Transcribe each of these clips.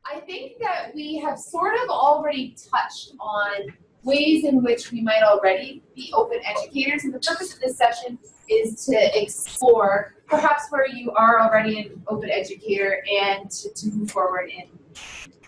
I think that we have sort of already touched on ways in which we might already be open educators, and the purpose of this session is to explore perhaps where you are already an open educator and to move forward in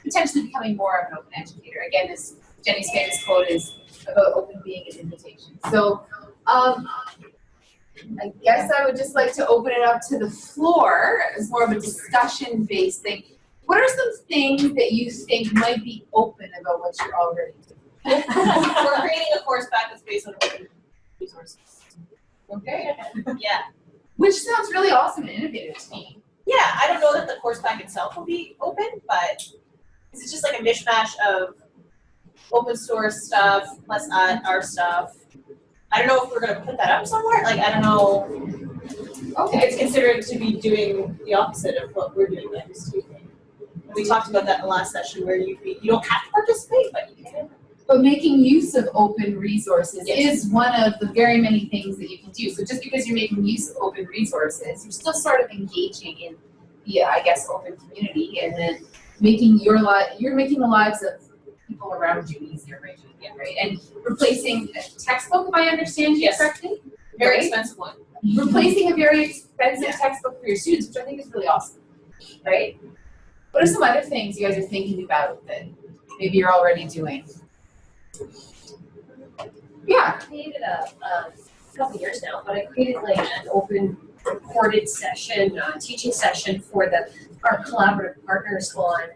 potentially becoming more of an open educator. Again, this Jenni's famous quote is about open being an invitation. So I guess I would just like to open it up to the floor as more of a discussion-based thing. What are some things that you think might be open about what you're already doing? We're creating a course pack that's based on open resources. Okay. Yeah. Which sounds really awesome and innovative to me. Yeah, I don't know that the course pack itself will be open, but it's just like a mishmash of open source stuff plus our stuff. I don't know if we're going to put that up somewhere. Like, I don't know. Okay. It's considered to be doing the opposite of what we're doing next week. We talked about that in the last session where you don't have to participate, but you can. But making use of open resources Yes. is one of the very many things that you can do. So just because you're making use of open resources, you're still sort of engaging in the, I guess, open community, and then making you're making the lives of people around you easier, right? Yeah, right? And replacing a textbook, if I understand you Yes. correctly? Very right? expensive one. Replacing a very expensive Yeah. textbook for your students, which I think is really awesome, right? What are some other things you guys are thinking about that maybe you're already doing? Yeah. I created a couple years now, but I created like an open recorded session, teaching session for our collaborative partners on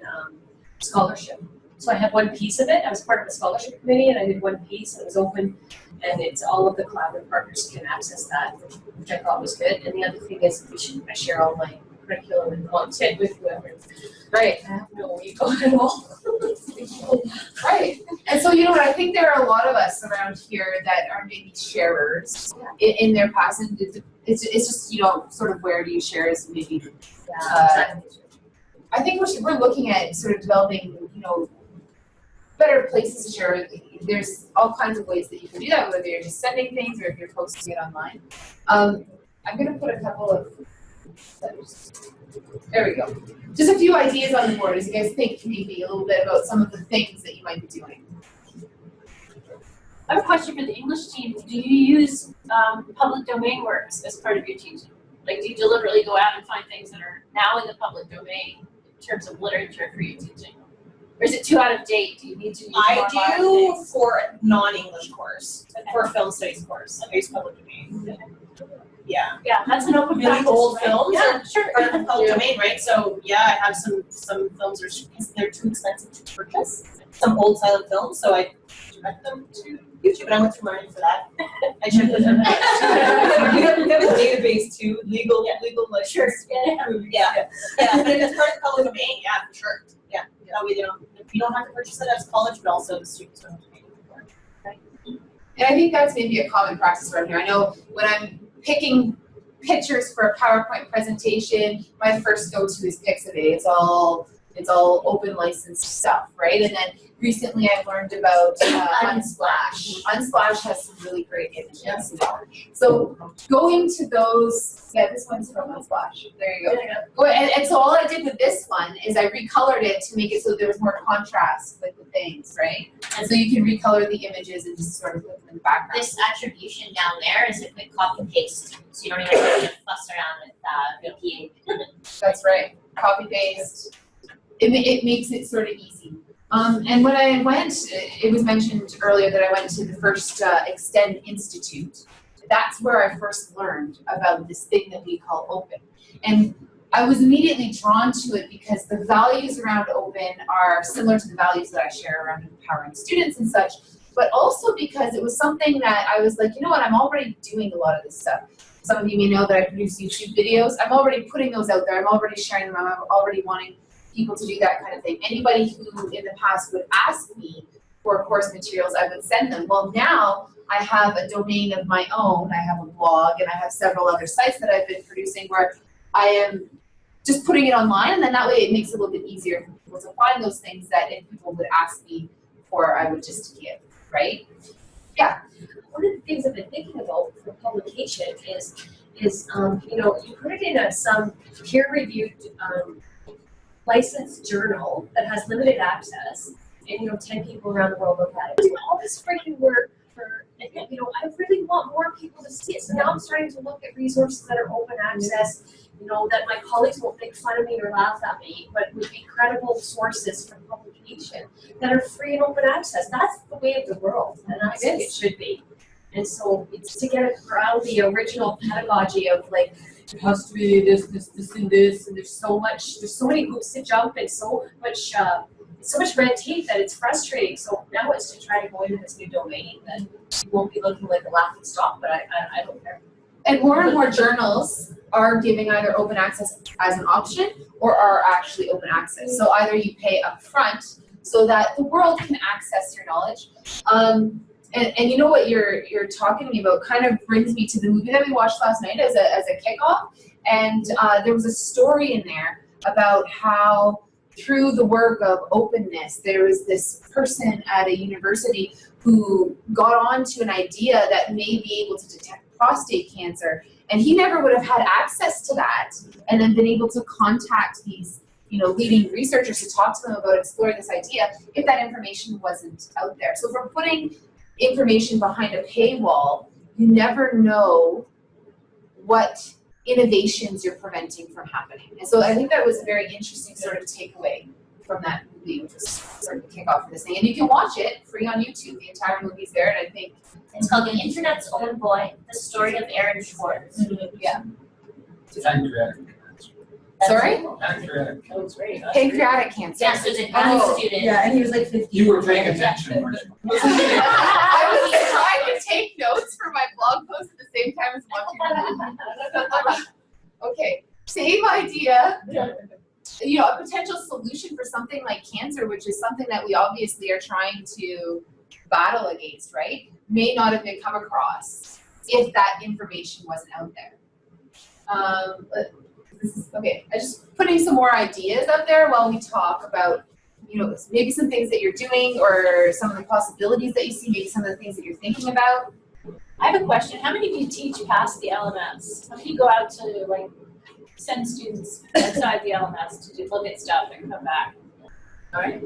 scholarship. So I had one piece of it. I was part of the scholarship committee, and I did one piece. It was open, and it's all of the collaborative partners can access that, which I thought was good. And the other thing is, I share all my curriculum and content with whoever. Right. I have no ego at all. Right. And so, you know what, I think there are a lot of us around here that are maybe sharers in their past, and it's just, you know, sort of where do you share is maybe, I think we're looking at sort of developing, you know, better places to share. There's all kinds of ways that you can do that, whether you're just sending things or if you're posting it online. I'm going to put a couple of, there we go. Just a few ideas on the board as you guys think maybe a little bit about some of the things that you might be doing. I have a question for the English team. Do you use public domain works as part of your teaching? Like, do you deliberately go out and find things that are now in the public domain in terms of literature for your teaching? Or is it too out of date? Do you need to use more I modern do things? for a non-English course, for a film studies course. I use public domain. Yeah. Yeah, that's an open Really practice, old right? films Yeah, are sure. part of the public domain, right? So yeah, I have some films because they're too expensive to purchase. Some old silent films, so I direct them to YouTube, and I went through learning for that. I should have done that. We have a database too, legal like Sure. yeah. But if it's part of the public domain, yeah, for sure. Yeah. That way you don't have to purchase it as college, but also the students don't have to pay for it. And I think that's maybe a common practice around here. I know when I'm picking pictures for a PowerPoint presentation, my first go-to is Pixabay. It's all open license stuff, right? And then recently I learned about Unsplash. Unsplash has some really great images. Yeah. So going to those, yeah, this one's from Unsplash. There you go. And so all I did with this one is I recolored it to make it so there was more contrast with the things, right? And so you can recolor the images and just sort of put them in the background. This attribution down there is a quick copy and paste, so you don't even have to fuss around with VPA. That's right. Copy paste. It makes it sort of easy. And when I went, it was mentioned earlier that I went to the first Extend Institute. That's where I first learned about this thing that we call open. And I was immediately drawn to it because the values around open are similar to the values that I share around empowering students and such, but also because it was something that I was like, you know what, I'm already doing a lot of this stuff. Some of you may know that I produce YouTube videos. I'm already putting those out there. I'm already sharing them. I'm already wanting people to do that kind of thing. Anybody who in the past would ask me for course materials, I would send them. Well, now I have a domain of my own. I have a blog and I have several other sites that I've been producing where I am just putting it online, and then that way it makes it a little bit easier for people to find those things that if people would ask me for, I would just give, right? Yeah. One of the things I've been thinking about for publication is is, you put it in some peer-reviewed, licensed journal that has limited access, and 10 people around the world look at it. All this freaking work for, I really want more people to see it. So now I'm starting to look at resources that are open access, that my colleagues won't make fun of me or laugh at me, but would be credible sources for publication that are free and open access. That's the way of the world, and that's what it should be. And so it's to get around the original pedagogy of like, it has to be this, and this, and there's so many hoops to jump and so much red tape that it's frustrating. So now it's to try to go into this new domain that you won't be looking like a laughing stock, but I don't care. And more journals are giving either open access as an option or are actually open access. So either you pay up front so that the world can access your knowledge. And you know what you're talking to me about kind of brings me to the movie that we watched last night as a kickoff. And there was a story in there about how through the work of openness, there was this person at a university who got onto an idea that may be able to detect prostate cancer. And he never would have had access to that and then been able to contact these leading researchers to talk to them about exploring this idea if that information wasn't out there. So if we're putting information behind a paywall, you never know what innovations you're preventing from happening. And so I think that was a very interesting sort of takeaway from that movie, which was sort of the kickoff for this thing. And you can watch it free on YouTube. The entire movie's there, and I think It's called The Internet's Own Boy, the story of Aaron Schwartz. yeah. Pancreatic. Sorry? Pancreatic. That was great. Pancreatic cancer. Yeah, so it's a young student. Yeah, and he was like 50. You were paying attention, weren't you? I was trying to take notes for my blog post at the same time as watching the movie. Okay, same idea. A potential solution for something like cancer, which is something that we obviously are trying to battle against, right? May not have been come across if that information wasn't out there. Okay, I just putting some more ideas out there while we talk about, maybe some things that you're doing or some of the possibilities that you see, maybe some of the things that you're thinking about. I have a question. How many of you teach past the LMS? How many go out to send students outside the LMS to look at stuff and come back? All right.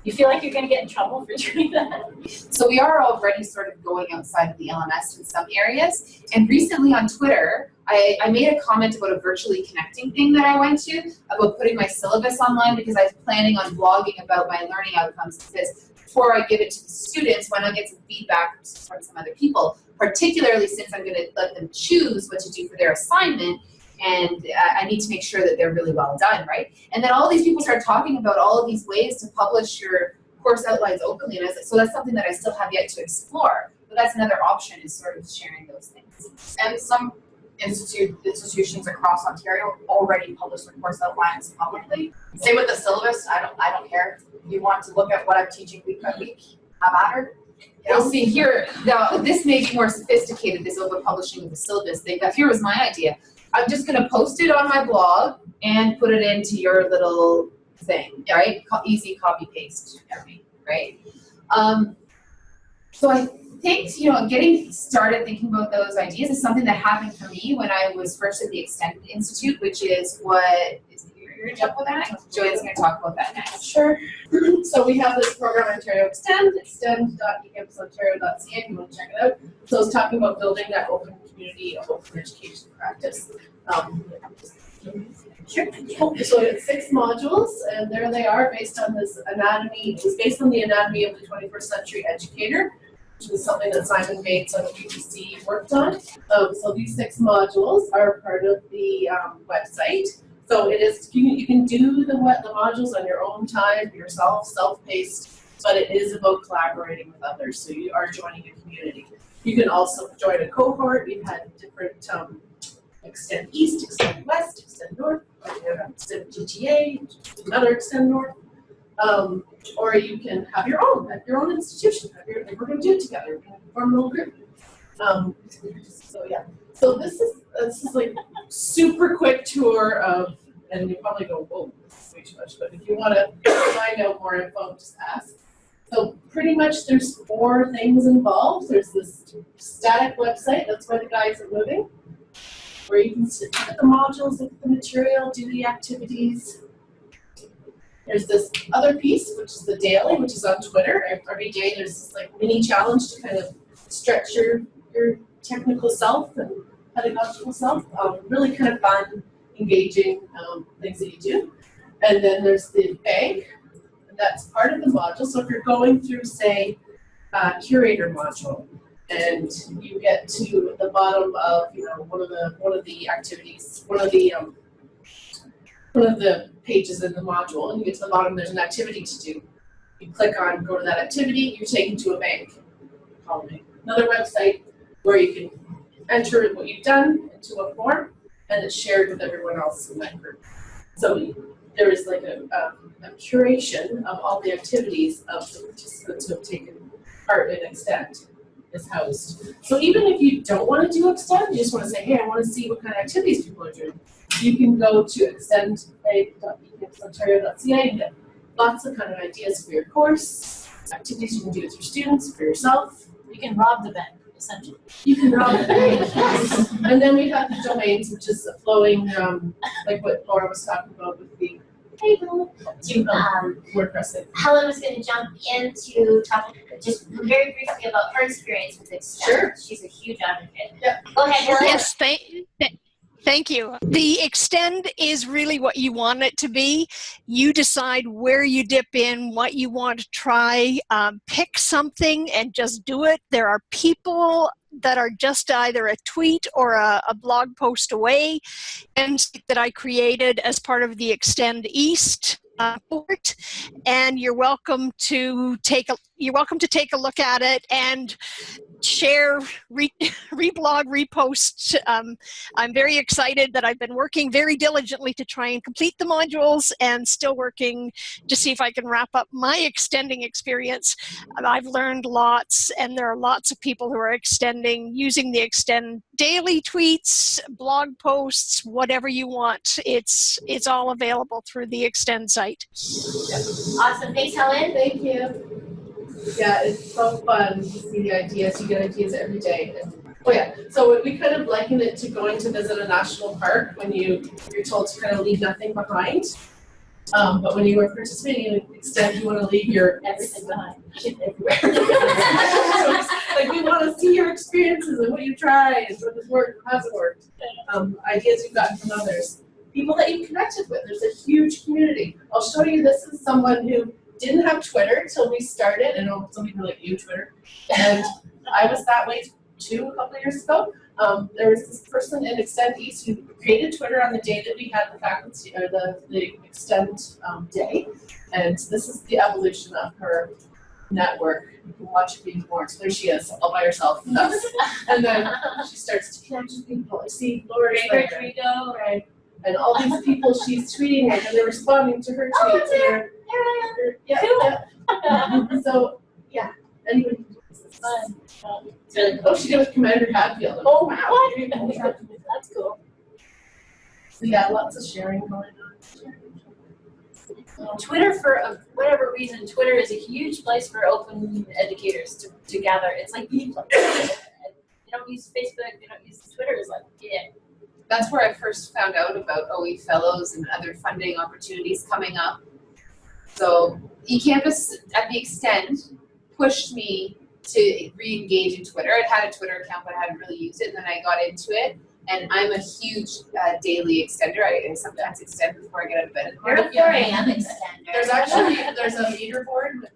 You feel like you're going to get in trouble for doing that? So we are already sort of going outside of the LMS in some areas. And recently on Twitter, I made a comment about a virtually connecting thing that I went to, about putting my syllabus online because I was planning on blogging about my learning outcomes, because before I give it to the students, why not get some feedback from some other people, particularly since I'm going to let them choose what to do for their assignment. And I need to make sure that they're really well done, right? And then all these people start talking about all of these ways to publish your course outlines openly. And I was like, so that's something that I still have yet to explore. But that's another option, is sort of sharing those things. And some institutions across Ontario already publish their course outlines publicly. Same with the syllabus. I don't care. If you want to look at what I'm teaching week by week, I'm at her. Well, see here, now this may be more sophisticated, this open publishing of the syllabus thing. But here was my idea. I'm just going to post it on my blog and put it into your little thing, right? Easy copy paste, right? So I think, getting started thinking about those ideas is something that happened for me when I was first at the Extended Institute, which is what is you're going to jump with that? Joanne's going to talk about that next. Sure. So we have this program, Ontario Extend, extend.ecampusontario.ca if you want to check it out. So it's talking about building that open community of open education practice. Sure. So it's 6 modules, and there they are based on this anatomy. It's based on the anatomy of the 21st century educator, which is something that Simon Bates on UBC worked on. So these 6 modules are part of the website. So it is, you can do the modules on your own time, yourself, self-paced, but it is about collaborating with others. So you are joining a community. You can also join a cohort. We've had different Extend East, Extend West, Extend North, Extend GTA, another Extend North. Or you can have your own at your own institution. We're going to do it together. We're going to form a little group. So yeah. So this is like super quick tour of, and you probably go, whoa, this is way too much. But if you want to find out more info, just ask. So pretty much there's 4 things involved. There's this static website. That's where the guides are moving. where you can sit, look at the modules, look at the material, do the activities. There's this other piece, which is the daily, which is on Twitter. Every day there's this like mini challenge to kind of stretch your technical self and pedagogical self. Really kind of fun, engaging things that you do. And then there's the bag, and that's part of the module. So if you're going through, say, curator module, and you get to the bottom of one of the activities, one of the pages in the module, and you get to the bottom, there's an activity to do. You click on go to that activity, you're taken to a bank, another website where you can enter what you've done into a form, and it's shared with everyone else in that group. So there is like a curation of all the activities of the participants who have taken part in Extend is housed. So even if you don't want to do Extend, you just want to say, hey, I want to see what kind of activities people are doing, you can go to extend.ecampusontario.ca and get lots of kind of ideas for your course, activities you can do with your students, for yourself. You can rob the bank, essentially. You can rob the bank. And then we have the domains, which is flowing, like what Laura was talking about with the WordPress. Helen was going to jump in to talk just very briefly about her experience with Extend. Sure. She's a huge advocate. Yeah. Go ahead. Helen. Yes, thank you. The Extend is really what you want it to be. You decide where you dip in, what you want to try, pick something and just do it. There are people that are just either a tweet or a blog post away, and that I created as part of the Extend East report, and you're welcome to take a look at it and share, reblog, repost. I'm very excited that I've been working very diligently to try and complete the modules, and still working to see if I can wrap up my extending experience. I've learned lots, and there are lots of people who are extending, using the Extend daily tweets, blog posts, whatever you want. It's all available through the Extend site. Awesome. Thanks, Helen. Thank you. Yeah, it's so fun to see the ideas. You get ideas every day. So we kind of liken it to going to visit a national park when you're told to kind of leave nothing behind. But when you are participating in Extend, you want to leave your everything behind. Everywhere. So like we want to see your experiences and what you tried and what has worked, what hasn't worked. Ideas you've gotten from others. People that you've connected with. There's a huge community. I'll show you, this is someone who didn't have Twitter till we started. I know some people like you, Twitter. And I was that way too a couple of years ago. There was this person in Extend East who created Twitter on the day that we had the faculty, or the Extend day. And this is the evolution of her network. You can watch it being born. So there she is, all by herself. And then she starts to connect with people. I see Laura's there. Right. And all these people she's tweeting at, and they're responding to her tweets. So, yeah, anybody can do this. It's fun. It's really cool. Oh, she did with Commander Hadfield. Oh, wow. That's cool. So, yeah, lots of sharing going on. Twitter, for whatever reason, Twitter is a huge place for open educators to gather. It's like the place. They don't use Facebook, they don't use Twitter. It's like, yeah. That's where I first found out about OE Fellows and other funding opportunities coming up. So eCampus at the Extend pushed me to re-engage in Twitter. I'd had a Twitter account, but I hadn't really used it, and then I got into it. And I'm a huge daily extender. I sometimes extend before I get out of bed. You're a 4 a.m. extender. There's a leaderboard with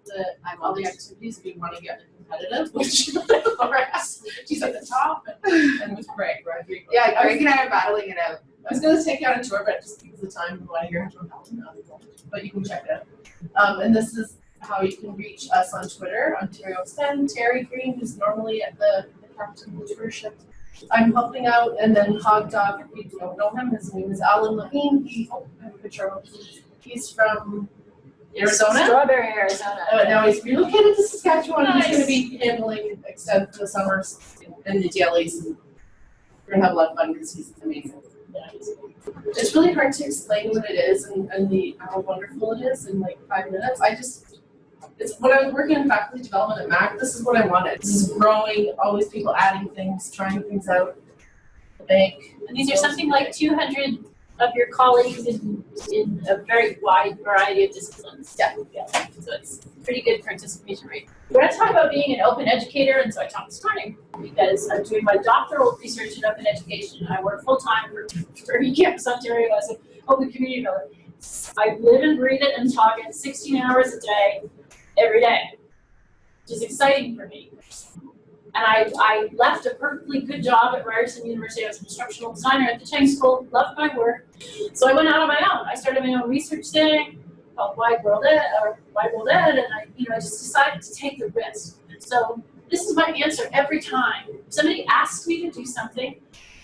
all the activities if you want to get competitive, which Laura has. She's at the top, and with Greg, right? Yeah, Greg and I are battling it out. I was going to take you on a tour, but just because of the time, we want to hear from Helen. But you can check it out. And this is how you can reach us on Twitter, Ontario Extend. Terry Green, who's normally at the captain of the tourship. I'm helping out, and then Hot Dog, if you don't know him, his name is Alan Levine. I have a picture of him. He's from Arizona. Strawberry, Arizona. Now he's relocated to Saskatchewan. Nice. He's going to be handling Extend for the summers and the dailies. And we're going to have a lot of fun because he's amazing. It's really hard to explain what it is and how wonderful it is in like 5 minutes. It's when I was working in faculty development at MAC, this is what I wanted. This is growing, always people adding things, trying things out. bank. And these are something like 200 of your colleagues in a very wide variety of disciplines. Yeah. So it's pretty good participation rate. We're going to talk about being an open educator, and so I talked this morning because I'm doing my doctoral research in open education. I work full-time for eCampus Ontario as an open community builder. I live and breathe it and talk it 16 hours a day, every day, which is exciting for me. And I left a perfectly good job at Ryerson University. I was an instructional designer at the Chang School, loved my work. So I went out on my own. I started my own research thing called Wide World Ed, and I just decided to take the risk. So this is my answer every time. If somebody asks me to do something,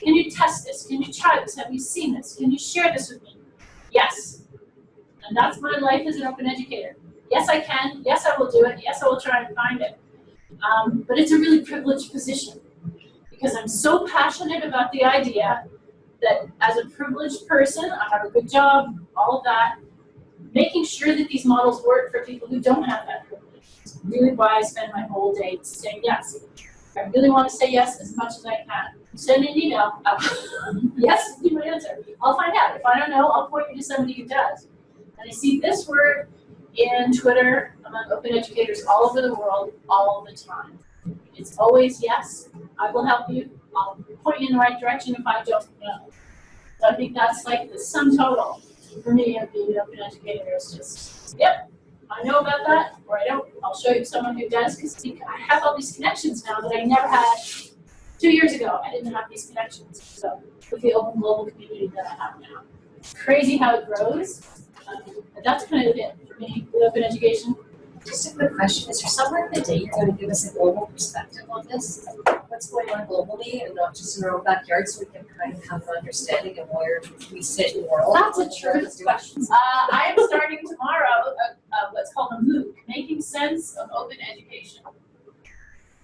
can you test this? Can you try this? Have you seen this? Can you share this with me? Yes. And that's my life as an open educator. Yes, I can. Yes, I will do it. Yes, I will try and find it. But it's a really privileged position because I'm so passionate about the idea that as a privileged person, I have a good job, all of that, making sure that these models work for people who don't have that privilege. It's really why I spend my whole day saying yes. I really want to say yes as much as I can. Send me an email. Yes will be my answer. I'll find out. If I don't know, I'll point you to somebody who does. And I see this word in Twitter among open educators all over the world all the time. It's always yes, I will help you, I'll point you in the right direction if I don't know. So I think that's like the sum total for me of being an open educator is just, yep, I know about that, or I don't, I'll show you someone who does, because I have all these connections now that I never had 2 years ago. I didn't have these connections, so with the open global community that I have now. It's crazy how it grows. But that's kind of it for me with open education. Just a quick question. Is there somewhere in the day you're going to give us a global perspective on this? What's going on globally and not just in our own backyard so we can kind of have an understanding of where we sit in the world? That's a true question. I am starting tomorrow what's called a MOOC, Making Sense of Open Education.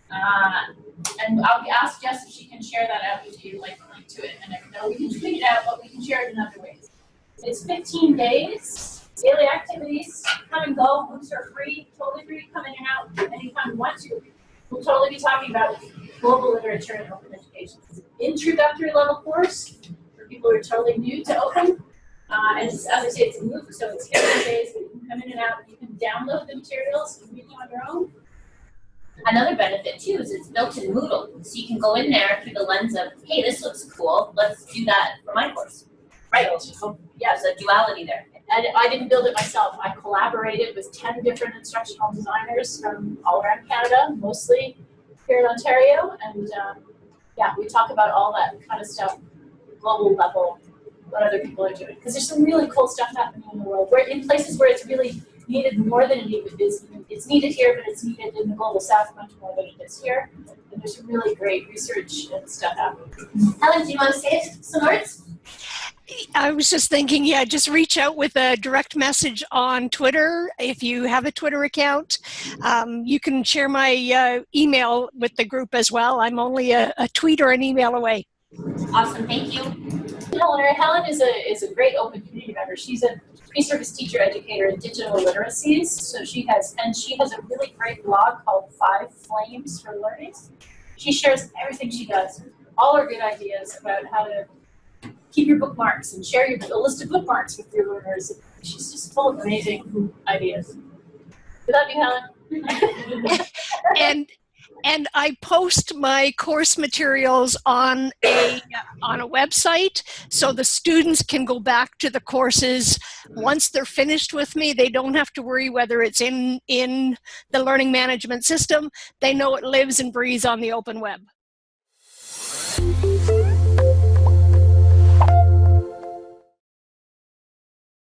And I'll ask Jess if she can share that out with you, like link to it. And I know we can tweet it out, but we can share it in other ways. It's 15 days, daily activities, come and go. MOOCs are free, totally free to come in and out anytime you want to. We'll totally be talking about global literature and open education. It's an introductory level course for people who are totally new to open. And it's, as I say, it's a MOOC, so it's 15 days, but you can come in and out. You can download the materials and read them on your own. Another benefit too is it's built in Moodle, so you can go in there through the lens of, hey, this looks cool, let's do that for my course. Right. So there's a duality there. And I didn't build it myself. I collaborated with 10 different instructional designers from all around Canada, mostly here in Ontario. And yeah, we talk about all that kind of stuff, global level, what other people are doing. Because there's some really cool stuff happening in the world. We're in places where it's really needed more than it is. It's needed here, but it's needed in the global south much more than it is here. And there's some really great research and stuff happening. Helen, do you want to say some words? I was just thinking, yeah, just reach out with a direct message on Twitter. If you have a Twitter account, you can share my email with the group as well. I'm only a tweet or an email away. Awesome, thank you. Helen is a great open community member. She's a pre-service teacher educator in digital literacies. So she has a really great blog called 5 Flames for Learning. She shares everything she does, all her good ideas about how to keep your bookmarks and share a list of bookmarks with your learners. She's just full of amazing ideas. We love you, Helen. And I post my course materials on a website, so the students can go back to the courses once they're finished with me. They don't have to worry whether it's in the learning management system. They know it lives and breathes on the open web.